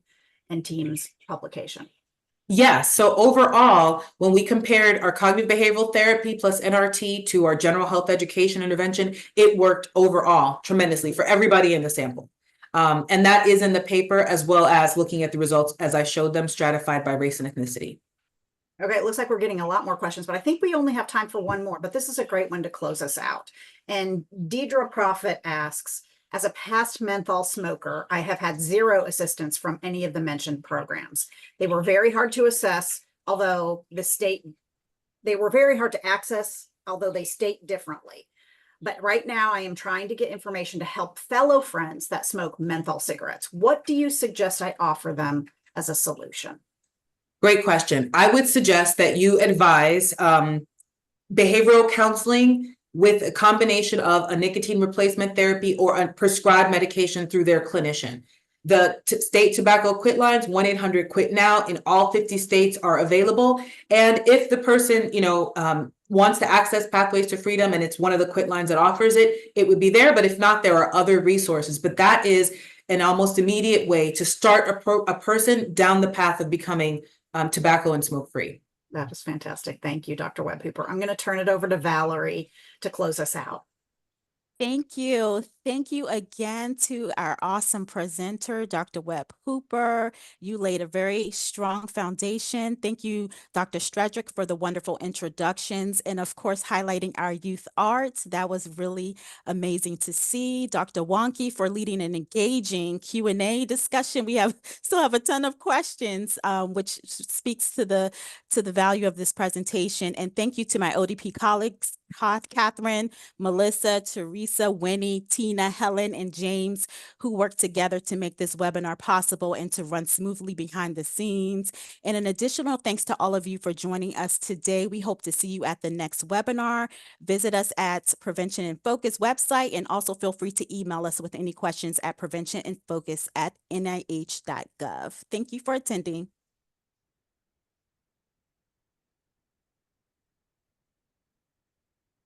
Speaker 8: and Teams publication?
Speaker 3: Yes. So overall, when we compared our cognitive behavioral therapy plus NRT to our general health education intervention, it worked overall tremendously for everybody in the sample. And that is in the paper, as well as looking at the results as I showed them, stratified by race and ethnicity.
Speaker 8: Okay, it looks like we're getting a lot more questions, but I think we only have time for one more, but this is a great one to close us out. And Deidre Profit asks, as a past menthol smoker, I have had 0 assistance from any of the mentioned programs. They were very hard to assess, although they were very hard to access, although they state differently. But right now I am trying to get information to help fellow friends that smoke menthol cigarettes. What do you suggest I offer them as a solution?
Speaker 3: Great question. I would suggest that you advise behavioral counseling with a combination of a nicotine replacement therapy or a prescribed medication through their clinician. The state tobacco quit lines, 1-800-QUIT-NOW, in all 50 states are available. And if the person, wants to access Pathways to Freedom and it's one of the quit lines that offers it, it would be there. But if not, there are other resources. But that is an almost immediate way to start a person down the path of becoming tobacco and smoke free.
Speaker 8: That was fantastic. Thank you, Dr. Webb-Hooper. I'm going to turn it over to Valerie to close us out.
Speaker 1: Thank you. Thank you again to our awesome presenter, Dr. Webb Hooper. You laid a very strong foundation. Thank you, Dr. Stredrick, for the wonderful introductions and, of course, highlighting our youth arts. That was really amazing to see. Dr. Wonke for leading an engaging Q&A discussion. We still have a ton of questions, which speaks to the value of this presentation. And thank you to my ODP colleagues, Catherine, Melissa, Teresa, Winnie, Tina, Helen, and James, who worked together to make this webinar possible and to run smoothly behind the scenes. And an additional thanks to all of you for joining us today. We hope to see you at the next webinar. Visit us at Prevention in Focus website, and also feel free to email us with any questions at preventioninfocus@nih.gov. Thank you for attending.